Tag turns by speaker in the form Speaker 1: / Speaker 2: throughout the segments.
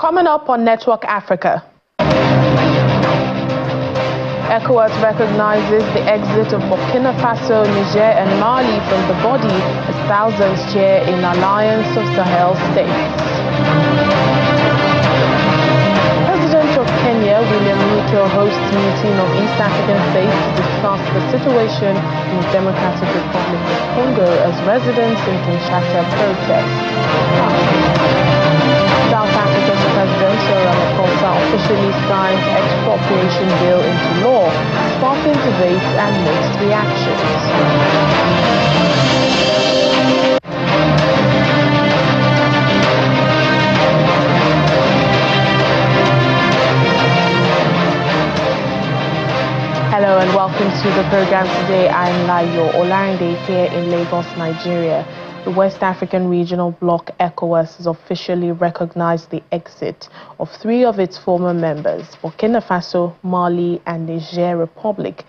Speaker 1: Coming up on Network Africa, ECOWAS recognizes the exit of Burkina Faso, Niger and Mali from the body as thousands share in Alliance of Sahel states. President of Kenya, William Ruto, hosts meeting of East African states to discuss the situation in the Democratic Republic of Congo as residents in Kinshasa protest. South Africa's President Cyril Ramaphosa officially signed expropriation bill into law, sparking debates and mixed reactions. Hello and welcome to the program today. I'm Layo Olarinde here in Lagos, Nigeria. The West African Regional Bloc ECOWAS has officially recognized the exit of 3 of its former members, Burkina Faso, Mali and Niger Republic.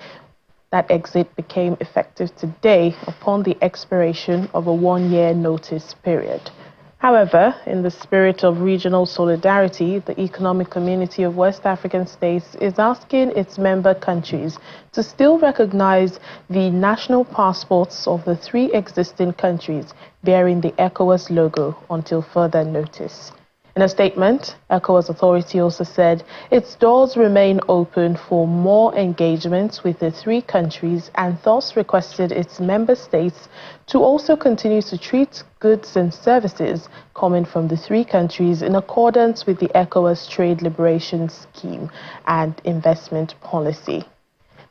Speaker 1: That exit became effective today upon the expiration of a 1-year notice period. However, in the spirit of regional solidarity, the Economic Community of West African States is asking its member countries to still recognize the national passports of the 3 existing countries bearing the ECOWAS logo until further notice. In a statement, ECOWAS authority also said its doors remain open for more engagements with the 3 countries and thus requested its member states to also continue to treat goods and services coming from the 3 countries in accordance with the ECOWAS Trade Liberation Scheme and investment policy.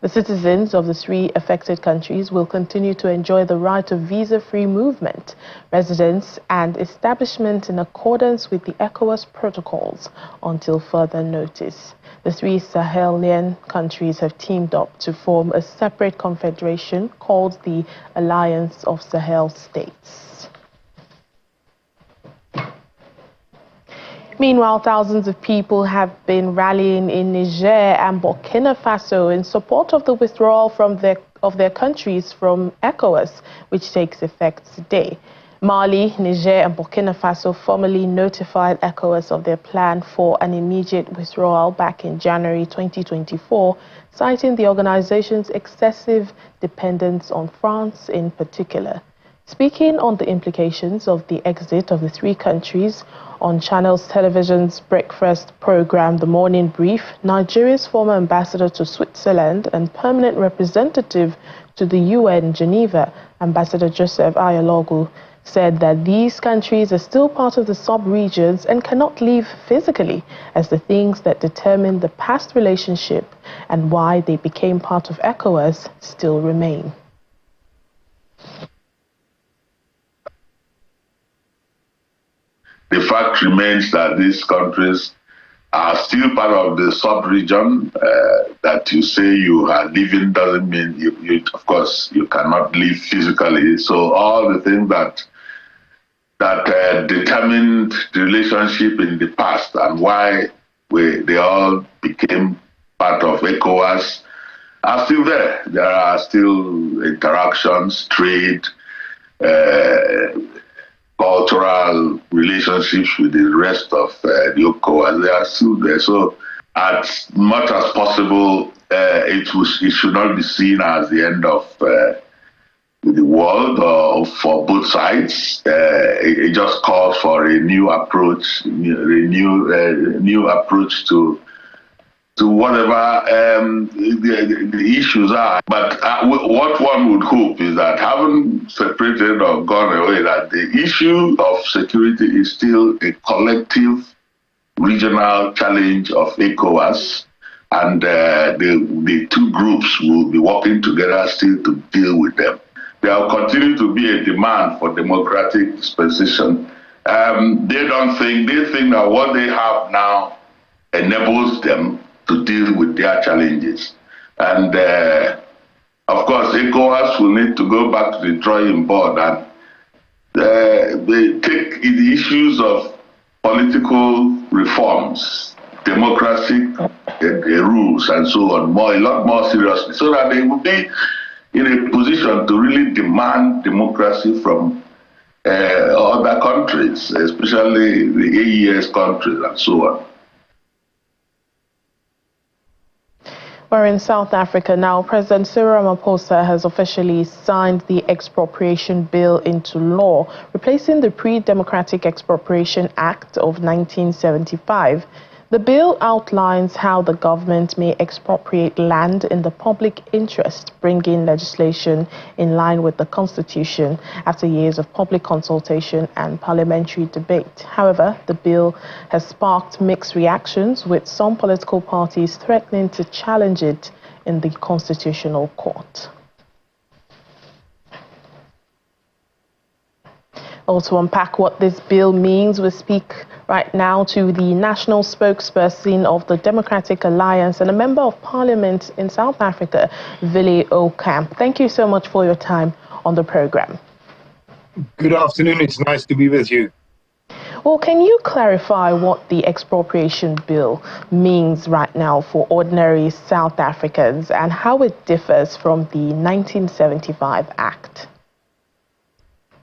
Speaker 1: The citizens of the 3 affected countries will continue to enjoy the right of visa-free movement, residence and establishment in accordance with the ECOWAS protocols until further notice. The 3 Sahelian countries have teamed up to form a separate confederation called the Alliance of Sahel States. Meanwhile, thousands of people have been rallying in Niger and Burkina Faso in support of the withdrawal of their countries from ECOWAS, which takes effect today. Mali, Niger and Burkina Faso formally notified ECOWAS of their plan for an immediate withdrawal back in January 2024, citing the organization's excessive dependence on France in particular. Speaking on the implications of the exit of the 3 countries on Channels Television's breakfast program, The Morning Brief, Nigeria's former ambassador to Switzerland and permanent representative to the UN Geneva, Ambassador Joseph Ayalogu, said that these countries are still part of the sub-regions and cannot leave physically, as the things that determine the past relationship and why they became part of ECOWAS still remain.
Speaker 2: The fact remains that these countries are still part of the sub-region. That you say you are living doesn't mean you of course, you cannot live physically. So all the things that determined the relationship in the past and why they all became part of ECOWAS are still there. There are still interactions, trade, cultural relationships with the rest of the ECOWAS. They are still there. So as much as possible, it should not be seen as the end of the world or for both sides. It just calls for a new approach, new approach to whatever the issues are. But what one would hope is that, having separated or gone away, that the issue of security is still a collective regional challenge of ECOWAS, and the 2 groups will be working together still to deal with them. There will continue to be a demand for democratic dispensation. They think that what they have now enables them to deal with their challenges. And of course, ECOWAS will need to go back to the drawing board and they take the issues of political reforms, democratic rules and so on a lot more seriously, so that they will be in a position to really demand democracy from other countries, especially the AES countries and so on.
Speaker 1: We're in South Africa now. President Cyril Ramaphosa has officially signed the expropriation bill into law, replacing the Pre-Democratic Expropriation Act of 1975. The bill outlines how the government may expropriate land in the public interest, bringing legislation in line with the Constitution after years of public consultation and parliamentary debate. However, the bill has sparked mixed reactions, with some political parties threatening to challenge it in the Constitutional Court. To unpack what this bill means, we speak right now to the national spokesperson of the Democratic Alliance and a member of Parliament in South Africa, Vili Okamp. Thank you so much for your time on the program.
Speaker 3: Good afternoon. It's nice to be with you.
Speaker 1: Well, can you clarify what the expropriation bill means right now for ordinary South Africans and how it differs from the 1975 Act?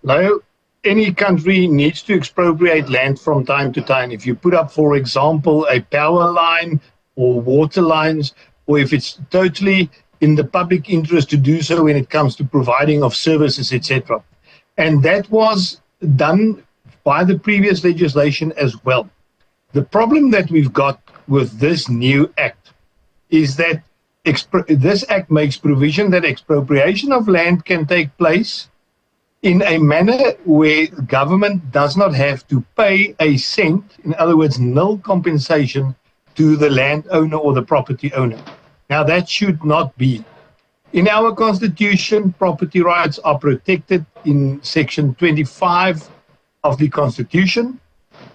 Speaker 3: Hello. Any country needs to expropriate land from time to time. If you put up, for example, a power line or water lines, or if it's totally in the public interest to do so when it comes to providing of services, etc. And that was done by the previous legislation as well. The problem that we've got with this new act is that this act makes provision that expropriation of land can take place in a manner where government does not have to pay a cent, in other words, nil compensation to the landowner or the property owner. Now, that should not be. In our Constitution, property rights are protected in Section 25 of the Constitution.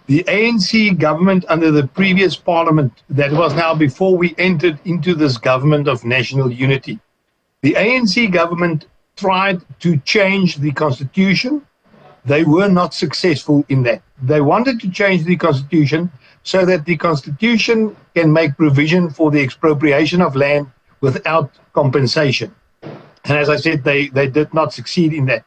Speaker 3: The ANC government under the previous parliament, that was now before we entered into this government of national unity, the ANC government tried to change the Constitution. They were not successful in that. They wanted to change the Constitution so that the Constitution can make provision for the expropriation of land without compensation. And as I said, they did not succeed in that.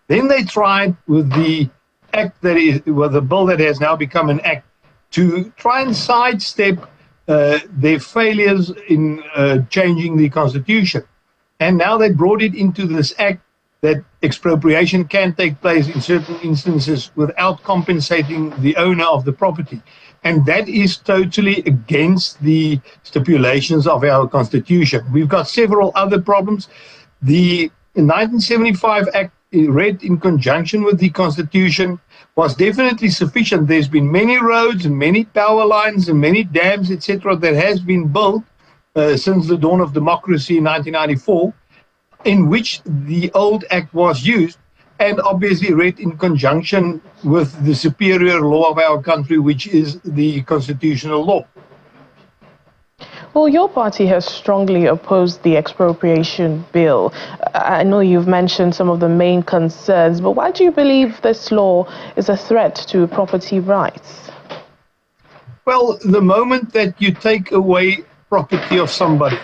Speaker 3: Then they tried with the act that is, well, the bill that has now become an act, to try and sidestep their failures in changing the Constitution. And now they brought it into this act that expropriation can take place in certain instances without compensating the owner of the property. And that is totally against the stipulations of our Constitution. We've got several other problems. The 1975 Act, read in conjunction with the Constitution, was definitely sufficient. There's been many roads and many power lines and many dams, etc., that has been built since the dawn of democracy in 1994, in which the old act was used, and obviously read in conjunction with the superior law of our country, which is the constitutional law.
Speaker 1: Well, your party has strongly opposed the expropriation bill. I know you've mentioned some of the main concerns, but why do you believe this law is a threat to property rights?
Speaker 3: Well, the moment that you take away property of somebody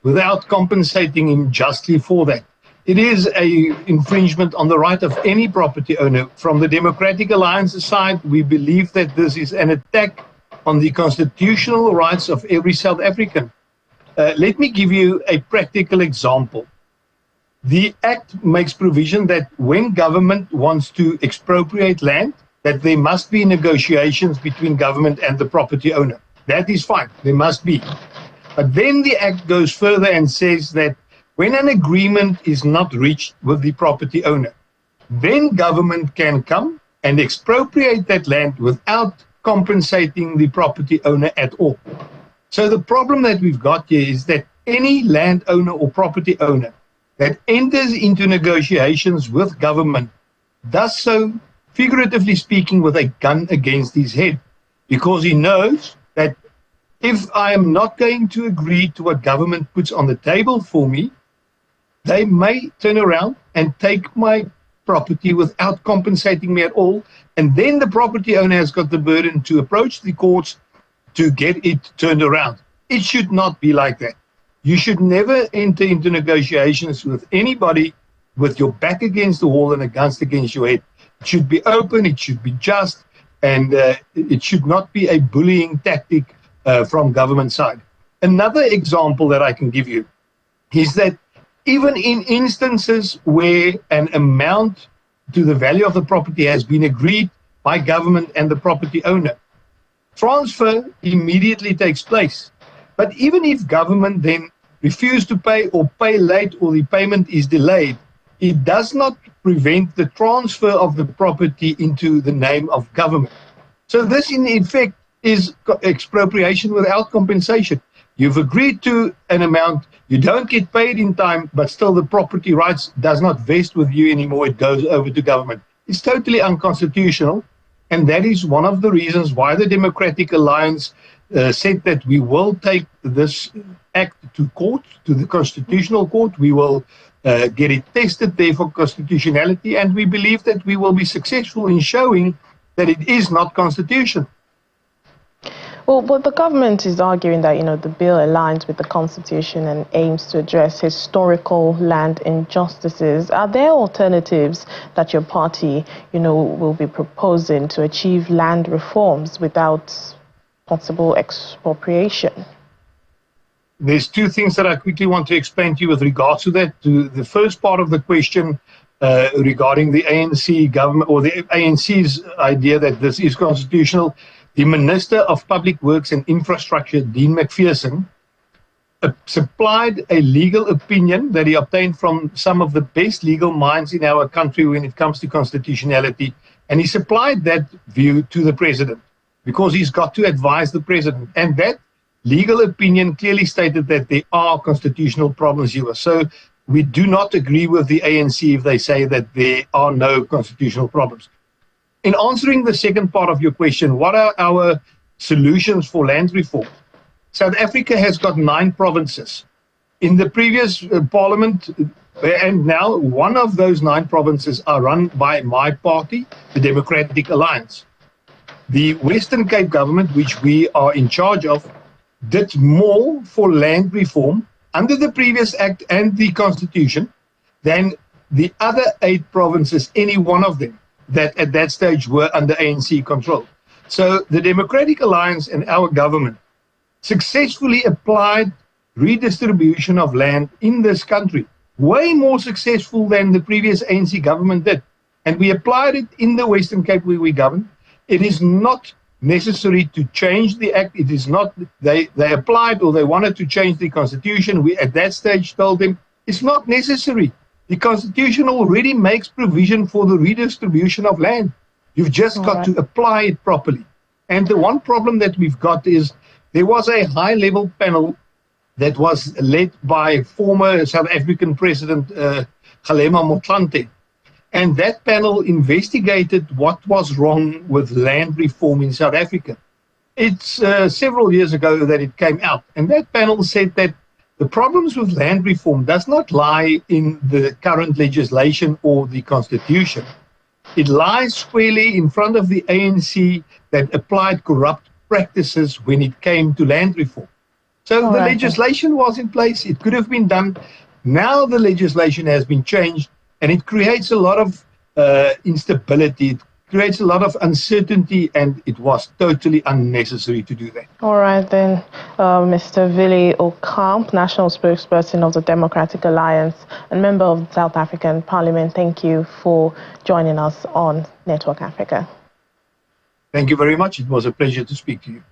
Speaker 3: without compensating him justly for that, it is an infringement on the right of any property owner. From the Democratic Alliance side, we believe that this is an attack on the constitutional rights of every South African. Let me give you a practical example. The Act makes provision that when government wants to expropriate land, that there must be negotiations between government and the property owner. That is fine, there must be. But then the Act goes further and says that when an agreement is not reached with the property owner, then government can come and expropriate that land without compensating the property owner at all. So the problem that we've got here is that any landowner or property owner that enters into negotiations with government does so, figuratively speaking, with a gun against his head, because he knows that if I am not going to agree to what government puts on the table for me, they may turn around and take my property without compensating me at all. And then the property owner has got the burden to approach the courts to get it turned around. It should not be like that. You should never enter into negotiations with anybody with your back against the wall and a gun against your head. It should be open, it should be just, and it should not be a bullying tactic from government side. Another example that I can give you is that even in instances where an amount to the value of the property has been agreed by government and the property owner, transfer immediately takes place. But even if government then refuses to pay or pay late or the payment is delayed, it does not prevent the transfer of the property into the name of government. So this in effect is expropriation without compensation. You've agreed to an amount, you don't get paid in time, but still the property rights does not vest with you anymore, it goes over to government. It's totally unconstitutional, and that is one of the reasons why the Democratic Alliance said that we will take this act to court, to the Constitutional Court. We will get it tested there for constitutionality, and we believe that we will be successful in showing that it is not constitutional.
Speaker 1: Well, but the government is arguing that, the bill aligns with the Constitution and aims to address historical land injustices. Are there alternatives that your party, will be proposing to achieve land reforms without possible expropriation?
Speaker 3: There's two things that I quickly want to explain to you with regards to that. To the first part of the question regarding the ANC government or the ANC's idea that this is constitutional, the Minister of Public Works and Infrastructure, Dean McPherson, supplied a legal opinion that he obtained from some of the best legal minds in our country when it comes to constitutionality. And he supplied that view to the president because he's got to advise the president. And that legal opinion clearly stated that there are constitutional problems here. So we do not agree with the ANC if they say that there are no constitutional problems. In answering the second part of your question, what are our solutions for land reform? South Africa has got 9 provinces. In the previous parliament, and now one of those 9 provinces are run by my party, the Democratic Alliance. The Western Cape government, which we are in charge of, did more for land reform under the previous act and the constitution than the other 8 provinces, any one of them, that at that stage were under ANC control. So the Democratic Alliance and our government successfully applied redistribution of land in this country, way more successful than the previous ANC government did. And we applied it in the Western Cape where we govern. It is not necessary to change the act. It is not, they applied or they wanted to change the constitution. We at that stage told them it's not necessary. The Constitution already makes provision for the redistribution of land. You've just got to apply it properly. And the one problem that we've got is there was a high-level panel that was led by former South African President Kgalema Motlanthe. And that panel investigated what was wrong with land reform in South Africa. It's several years ago that it came out. And that panel said that the problems with land reform does not lie in the current legislation or the constitution. It lies squarely in front of the ANC that applied corrupt practices when it came to land reform. So the legislation was in place. It could have been done. Now the legislation has been changed, and it creates a lot of instability. It creates a lot of uncertainty, and it was totally unnecessary to do that.
Speaker 1: All right, then, Mr. Willie Okamp, National Spokesperson of the Democratic Alliance and member of the South African Parliament, thank you for joining us on Network Africa.
Speaker 3: Thank you very much. It was a pleasure to speak to you.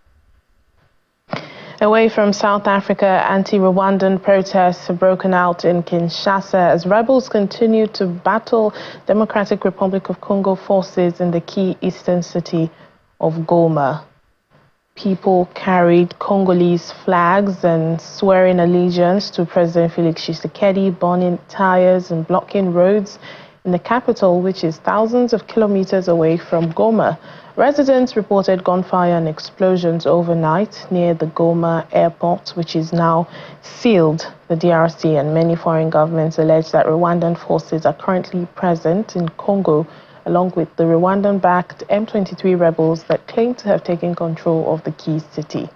Speaker 1: Away from South Africa, anti-Rwandan protests have broken out in Kinshasa as rebels continue to battle Democratic Republic of Congo forces in the key eastern city of Goma. People carried Congolese flags and swearing allegiance to President Felix Tshisekedi, burning tires and blocking roads in the capital, which is thousands of kilometers away from Goma. Residents reported gunfire and explosions overnight near the Goma airport, which is now sealed. The DRC and many foreign governments allege that Rwandan forces are currently present in Congo, along with the Rwandan-backed M23 rebels that claim to have taken control of the key city.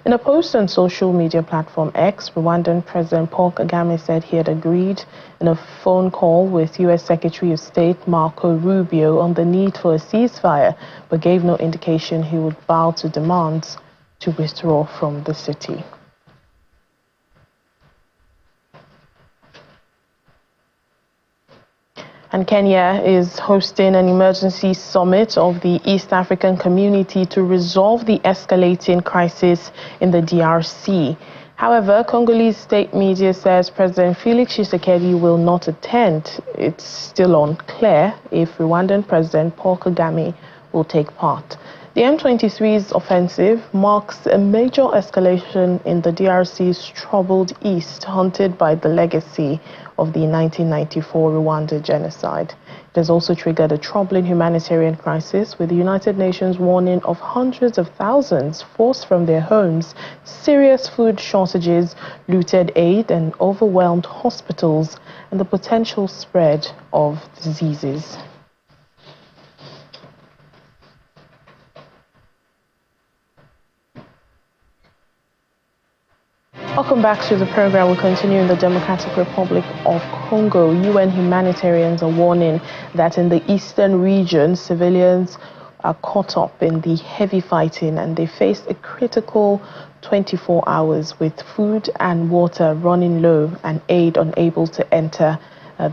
Speaker 1: In a post on social media platform X, Rwandan President Paul Kagame said he had agreed in a phone call with U.S. Secretary of State Marco Rubio on the need for a ceasefire, but gave no indication he would bow to demands to withdraw from the city. And Kenya is hosting an emergency summit of the East African community to resolve the escalating crisis in the DRC. However, Congolese state media says President Felix Tshisekedi will not attend. It's still unclear if Rwandan President Paul Kagame will take part. The M23's offensive marks a major escalation in the DRC's troubled east, haunted by the legacy of the 1994 Rwanda genocide. It has also triggered a troubling humanitarian crisis, with the United Nations warning of hundreds of thousands forced from their homes, serious food shortages, looted aid and overwhelmed hospitals, and the potential spread of diseases. Welcome back to the program. We continue in the Democratic Republic of Congo. UN humanitarians are warning that in the eastern region, civilians are caught up in the heavy fighting and they face a critical 24 hours with food and water running low and aid unable to enter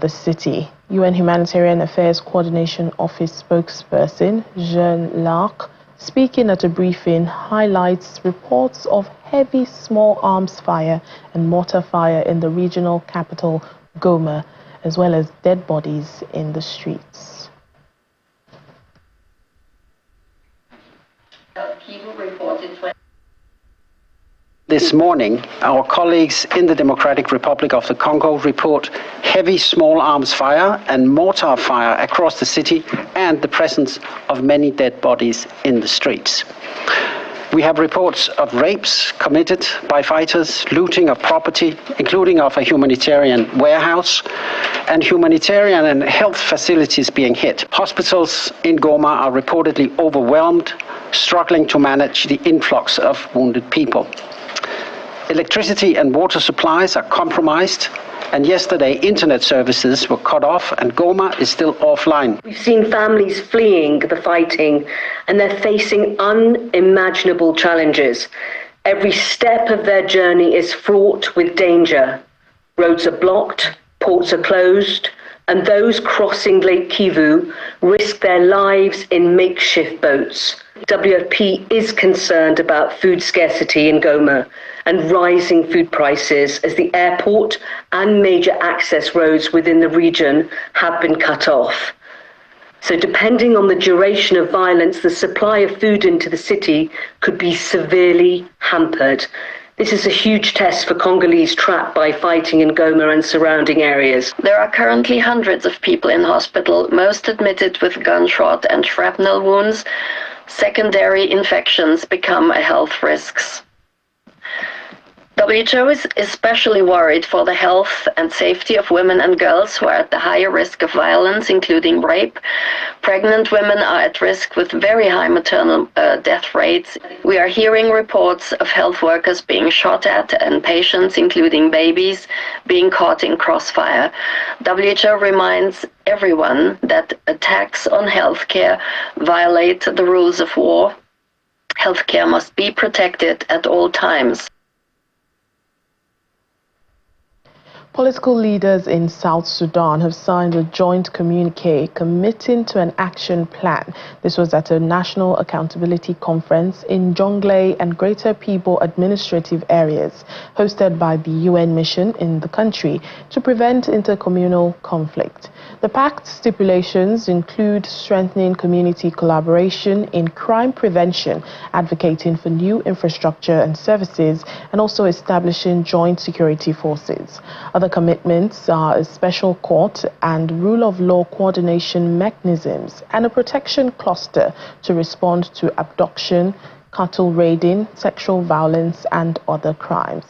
Speaker 1: the city. UN Humanitarian Affairs Coordination Office spokesperson Jean Larc, speaking at a briefing, highlights reports of heavy small arms fire and mortar fire in the regional capital, Goma, as well as dead bodies in the streets.
Speaker 4: This morning, our colleagues in the Democratic Republic of the Congo report heavy small arms fire and mortar fire across the city and the presence of many dead bodies in the streets. We have reports of rapes committed by fighters, looting of property, including of a humanitarian warehouse, and humanitarian and health facilities being hit. Hospitals in Goma are reportedly overwhelmed, struggling to manage the influx of wounded people. Electricity and water supplies are compromised, and yesterday internet services were cut off and Goma is still offline.
Speaker 5: We've seen families fleeing the fighting and they're facing unimaginable challenges. Every step of their journey is fraught with danger. Roads are blocked, ports are closed, and those crossing Lake Kivu risk their lives in makeshift boats. WFP is concerned about food scarcity in Goma and rising food prices as the airport and major access roads within the region have been cut off. So depending on the duration of violence, the supply of food into the city could be severely hampered. This is a huge test for Congolese trapped by fighting in Goma and surrounding areas.
Speaker 6: There are currently hundreds of people in hospital, most admitted with gunshot and shrapnel wounds. Secondary infections become a health risk. WHO is especially worried for the health and safety of women and girls who are at the higher risk of violence, including rape. Pregnant women are at risk with very high maternal death rates. We are hearing reports of health workers being shot at and patients, including babies, being caught in crossfire. WHO reminds everyone that attacks on healthcare violate the rules of war. Healthcare must be protected at all times.
Speaker 1: Political leaders in South Sudan have signed a joint communique committing to an action plan. This was at a National Accountability Conference in Jonglei and Greater People administrative areas, hosted by the UN mission in the country to prevent intercommunal conflict. The pact stipulations include strengthening community collaboration in crime prevention, advocating for new infrastructure and services, and also establishing joint security forces. Other commitments are a special court and rule of law coordination mechanisms and a protection cluster to respond to abduction, cattle raiding, sexual violence, and other crimes.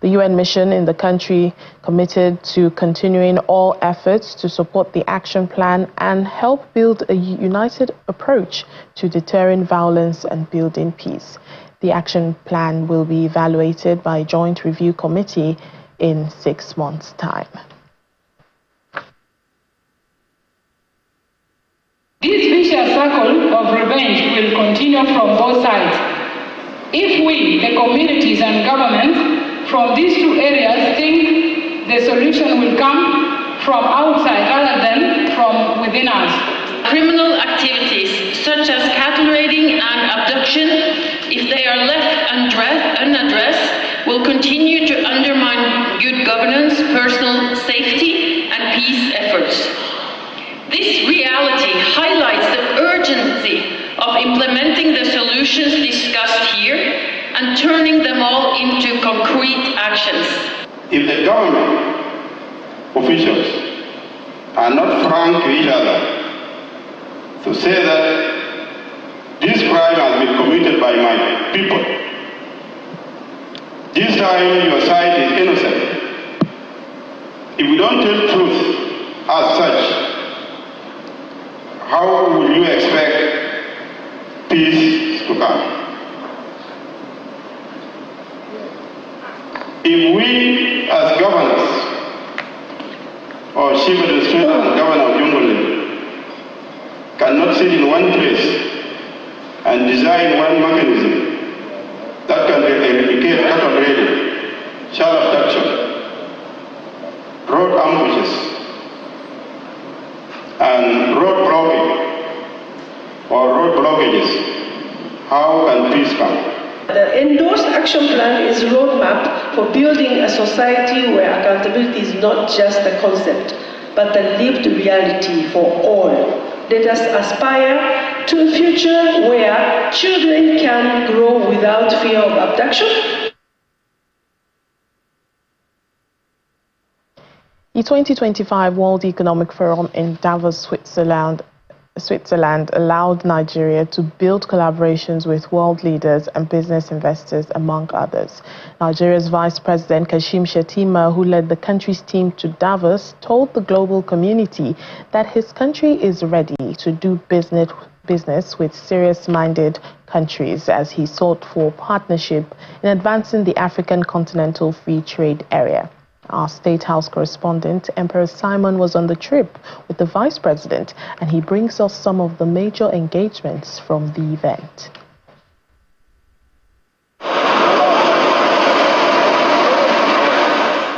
Speaker 1: The UN mission in the country committed to continuing all efforts to support the action plan and help build a united approach to deterring violence and building peace. The action plan will be evaluated by a joint review committee in 6 months' time.
Speaker 7: This vicious circle of revenge will continue from both sides. If we, the communities and governments from these two areas, think the solution will come from outside rather than from within us.
Speaker 8: Criminal activities such as cattle raiding and abduction, if they are left unaddressed, will continue to undermine good governance, personal safety, and peace efforts. This reality highlights the urgency of implementing the solutions discussed here and turning them all into concrete actions.
Speaker 9: If the government officials are not frank to each other to say that this crime has been committed by my people, this time your side is innocent. If we don't tell truth as such, how will you expect peace to come? If we as governors or chief administrator and governor of Jungle cannot sit in one place and design one mechanism that can eradicate cattle raiding, child abduction, road ambushes, and road blocking or road blockages, how can peace come?
Speaker 10: The endorsed action plan is a roadmap for building a society where accountability is not just a concept, but a lived reality for all. Let us aspire to a future where children can grow without fear of abduction.
Speaker 1: The 2025 World Economic Forum in Davos, Switzerland allowed Nigeria to build collaborations with world leaders and business investors, among others. Nigeria's Vice President Kashim Shettima, who led the country's team to Davos, told the global community that his country is ready to do business with serious-minded countries as he sought for partnership in advancing the African Continental Free Trade Area. Our State House correspondent, Emperor Simon, was on the trip with the Vice President, and he brings us some of the major engagements from the event.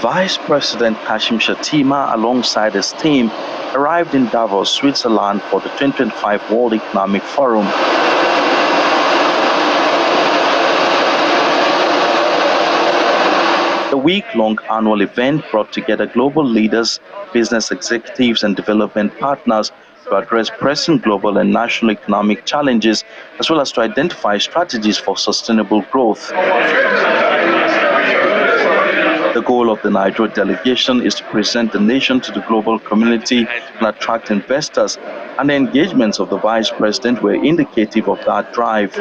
Speaker 11: Vice President Kashim Shettima, alongside his team, arrived in Davos, Switzerland for the 2025 World Economic Forum. The week-long annual event brought together global leaders, business executives, and development partners to address pressing global and national economic challenges, as well as to identify strategies for sustainable growth. The goal of the Nigeria delegation is to present the nation to the global community and attract investors, and the engagements of the Vice President were indicative of that drive.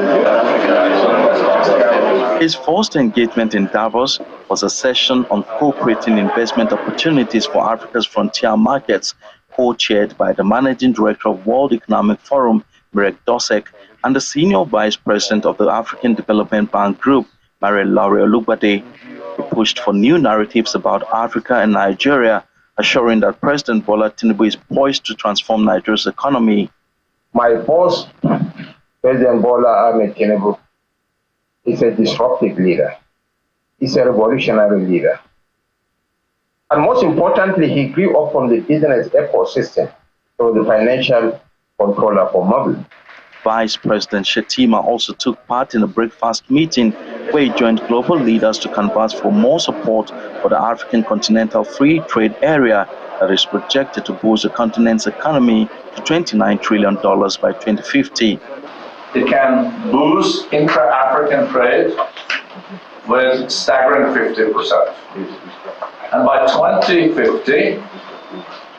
Speaker 11: His first engagement in Davos was a session on co-creating investment opportunities for Africa's frontier markets, co-chaired by the Managing Director of World Economic Forum, Mirek Dosek, and the Senior Vice President of the African Development Bank Group, Marie-Laure Olugbade. He pushed for new narratives about Africa and Nigeria, assuring that President Bola Tinubu is poised to transform Nigeria's economy.
Speaker 12: My boss, President Bola Ahmed Tinubu, is a disruptive leader. He's a revolutionary leader. And most importantly, he grew up from the business ecosystem to the financial controller for Mobil.
Speaker 11: Vice President Shettima also took part in a breakfast meeting where he joined global leaders to canvass for more support for the African Continental Free Trade Area that is projected to boost the continent's economy to $29 trillion by 2050.
Speaker 13: It can boost intra-African trade with staggering 50%. And by 2050,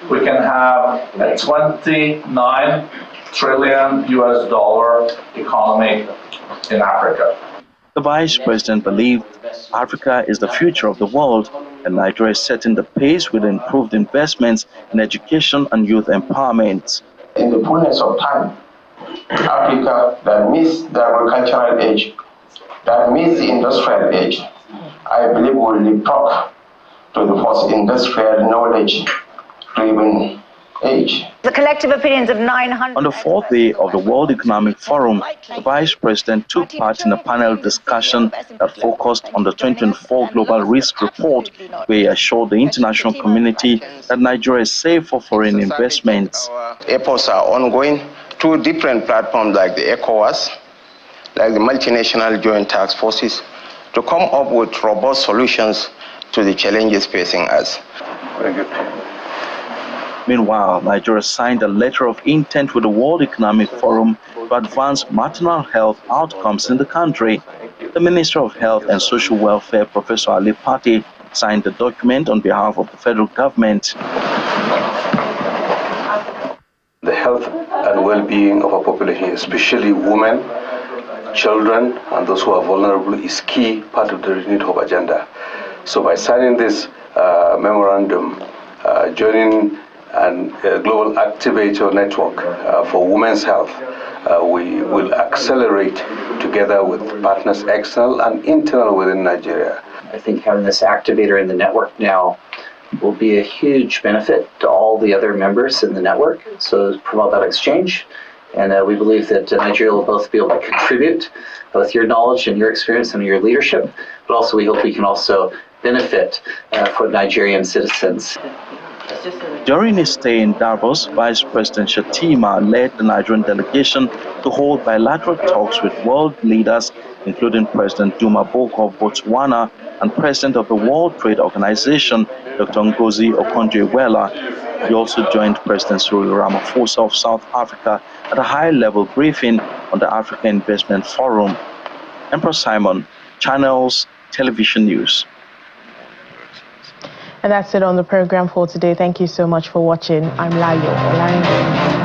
Speaker 13: we can have a $29 trillion economy in Africa.
Speaker 11: The vice president believed Africa is the future of the world, and Nigeria is setting the pace with improved investments in education and youth empowerment.
Speaker 12: In the fullness of time, Africa that meets the agricultural age, that meets the industrial age, I believe will leapfrog to the post-industrial knowledge-driven age.
Speaker 14: The collective opinions of 900...
Speaker 11: On the fourth day of the World Economic Forum, the Vice President took part in a panel discussion that focused on the 2024 Global Risk Report, where he assured the international community that Nigeria is safe for foreign investments.
Speaker 12: Efforts are ongoing through different platforms like the ECOWAS, like the multinational joint task forces, to come up with robust solutions to the challenges facing us.
Speaker 13: Very good.
Speaker 11: Meanwhile, Nigeria signed a letter of intent with the World Economic Forum to advance maternal health outcomes in the country. The Minister of Health and Social Welfare, Professor Ali Pate, signed the document on behalf of the federal government.
Speaker 15: The health and well-being of our population, especially women, children, and those who are vulnerable, is key part of the Renewed Hope agenda. So by signing this memorandum, joining a global activator network for women's health, we will accelerate together with partners external and internal within Nigeria.
Speaker 16: I think having this activator in the network now will be a huge benefit to all the other members in the network, so promote that exchange. And we believe that Nigeria will both be able to contribute, both your knowledge and your experience and your leadership, but also we hope we can also benefit for Nigerian citizens.
Speaker 11: During his stay in Davos, Vice President Shettima led the Nigerian delegation to hold bilateral talks with world leaders, including President Duma Boko of Botswana and President of the World Trade Organization, Dr. Ngozi Okonjo-Iweala. He also joined President Cyril Ramaphosa of South Africa at a high-level briefing on the Africa Investment Forum. Emperor Simon, Channels Television News.
Speaker 1: And that's it on the program for today. Thank you so much for watching. I'm Layo Olarinde.